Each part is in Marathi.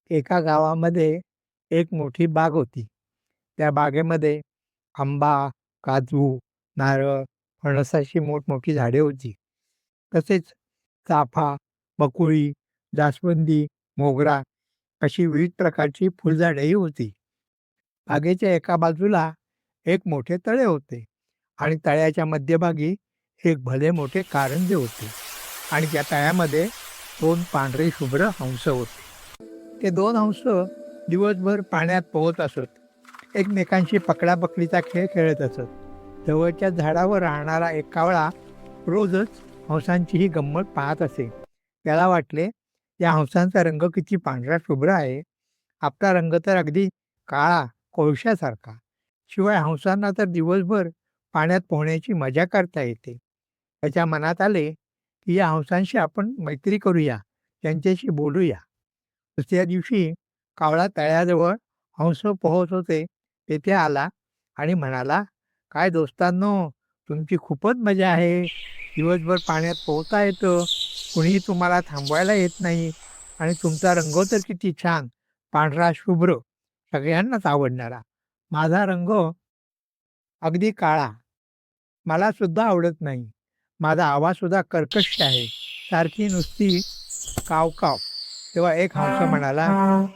एका गावामध्ये एक मोठी बाग होती. त्या बागेमध्ये आंबा, काजू, नारळ, फणस अशी मोठमोठी झाडे होती. तसेच चाफा, बकुळी, जास्वंदी, मोगरा अशी विविध प्रकारची फुलझाडेही होती. बागेच्या एका बाजूला एक मोठे तळे होते आणि तळ्याच्या मध्यभागी एक भले मोठे कारंजे होते आणि त्या तळ्यामध्ये 2 पांढरे शुभ्र हंस होते. ते 2 हंस दिवसभर पाण्यात पोहत असत. एकमेकांशी पकडापकडीचा खेळ खेळत असत. जवळच्या झाडावर राहणारा एक कावळा रोजच हंसांची ही गंमत पाहत असे. त्याला वाटले, या हंसांचा रंग किती पांढरा शुभ्र आहे. आपला रंग तर अगदी काळा, कोळशासारखा. शिवाय हंसांना तर दिवसभर पाण्यात पोहण्याची मजा करता येते. त्याच्या मनात आले, की या हंसांशी आपण मैत्री करूया, त्यांच्याशी बोलूया. दुसऱ्या दिवशी कावळा तळ्याजवळ हंस पोहत होते तेथे आला आणि म्हणाला, "काय दोस्तांनो, तुमची खूपच मजा आहे. दिवसभर पाण्यात पोहता येतं, कुणीही तुम्हाला थांबवायला येत नाही आणि तुमचा रंग तर किती छान, पांढरा शुभ्र, सगळ्यांनाच आवडणारा. माझा रंग अगदी काळा, मला सुद्धा आवडत नाही. माझा आवाजसुद्धा कर्कश आहे, सारखी नुसती काव-काव." तेव्हा एक हंस म्हणाला,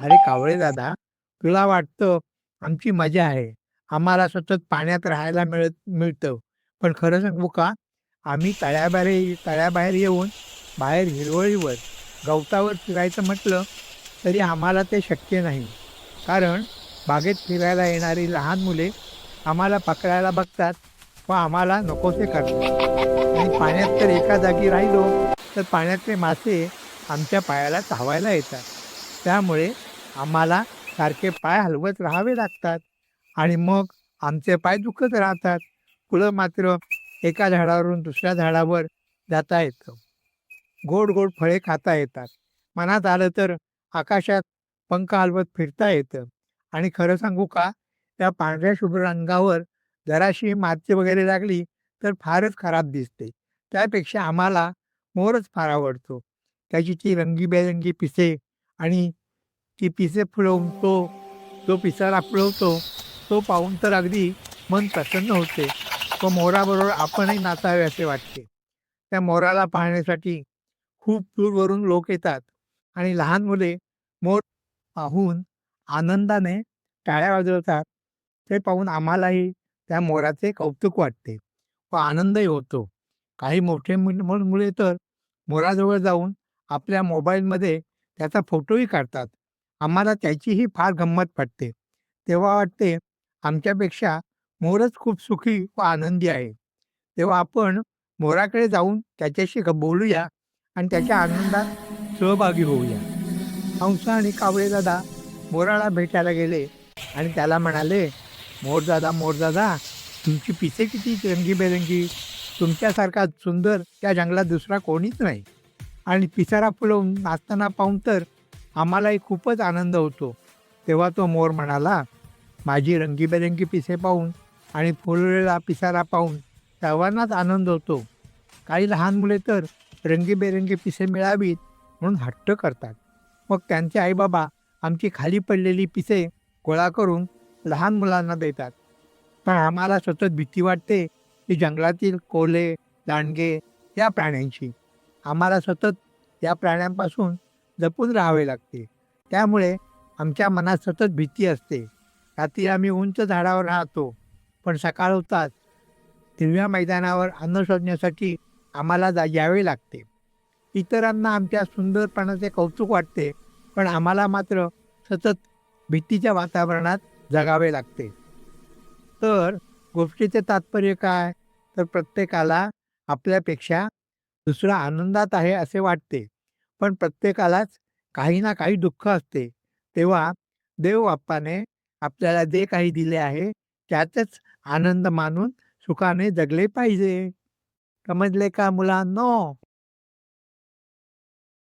"अरे कावळे दादा, तुला वाटतं आमची मजा आहे. आम्हाला सतत पाण्यात राहायला मिळतं. पण खरं सांगू का? आम्ही तळ्याबाहेर येऊन बाहेर हिरवळीवर, गवतावर फिरायचं म्हटलं तरी आम्हाला ते शक्य नाही. कारण बागेत फिरायला येणारी लहान मुले आम्हाला पकडायला बघतात व आम्हाला नकोसे करतात. आणि पाण्यात तर एका जागी राहिलो तर पाण्यातले मासे आमच्या पायाला चावायला येतात. त्यामुळे आम्हाला सारखे पाय हलवत राहावे लागतात आणि मग आमचे पाय दुखत राहतात. फुलं मात्र एका झाडावरून दुसऱ्या झाडावर जाता येतं. गोड गोड फळे खाता येतात. मनात आलं तर आकाशात पंख हलवत फिरता येतं. आणि खरं सांगू का, त्या पांढऱ्या शुभ्र रंगावर जराशी माती वगैरे लागली तर फारच खराब दिसते. त्यापेक्षा आम्हाला मोरच फार आवडतो. त्याची ती रंगीबेरंगी पिसे आणि ती पिसे फुलवून तो जो पिसारा फुलवतो तो पाहून तर अगदी मन प्रसन्न होते. तो मोराबरोबर आपणही नाचावे असे वाटते. त्या मोराला पाहण्यासाठी खूप दूरवरून लोक येतात आणि लहान मुले मोर पाहून आनंदाने टाळ्या वाजवतात. ते पाहून आम्हालाही त्या मोराचे कौतुक वाटते व आनंदही होतो. काही मोठे मुले तर मोराजवळ जाऊन आपल्या मोबाईलमध्ये त्याचा फोटोही काढतात. आम्हाला त्याचीही फार गंमत वाटते. तेव्हा वाटते आमच्यापेक्षा मोरच खूप सुखी व आनंदी आहे. तेव्हा आपण मोराकडे जाऊन त्याच्याशी बोलूया आणि त्याच्या आनंदात सहभागी होऊया. हंस आणि कावळेदादा मोराला भेटायला गेले आणि त्याला म्हणाले, "मोरदादा, मोरदादा, तुमची पिसे किती रंगीबेरंगी, तुमच्यासारखा सुंदर त्या जंगलात दुसरा कोणीच नाही आणि पिसारा फुलवून नाचताना पाहून तर आम्हालाही खूपच आनंद होतो." तेव्हा तो मोर म्हणाला, "माझी रंगीबेरंगी पिसे पाहून आणि फुललेला पिसारा पाहून सर्वांनाच आनंद होतो. काही लहान मुले तर रंगीबेरंगी पिसे मिळावीत म्हणून हट्ट करतात. मग त्यांचे आईबाबा आमची खाली पडलेली पिसे गोळा करून लहान मुलांना देतात. पण आम्हाला सतत भीती वाटते की जंगलातील कोल्हे, लांडगे या प्राण्यांची. आम्हाला सतत या प्राण्यांपासून जपून राहावे लागते. त्यामुळे आमच्या मनात सतत भीती असते. रात्री आम्ही उंच झाडावर राहतो, पण सकाळ होताच हिरव्या मैदानावर अन्न शोधण्यासाठी आम्हाला यावे लागते. इतरांना आमच्या सुंदरपणाचे कौतुक वाटते, पण आम्हाला मात्र सतत भीतीच्या वातावरणात जगावे लागते. तर गोष्टीचे तात्पर्य काय? तर प्रत्येकाला आपल्यापेक्षा दुसरा आनंदात आहे असे वाटते. पण प्रत्येकालाच काही ना काही दुःख असते. तेव्हा देवबाप्पाने आपल्याला जे काही दिले आहे त्यातच आनंद मानून सुखाने जगले पाहिजे. समजले का मुलांनो?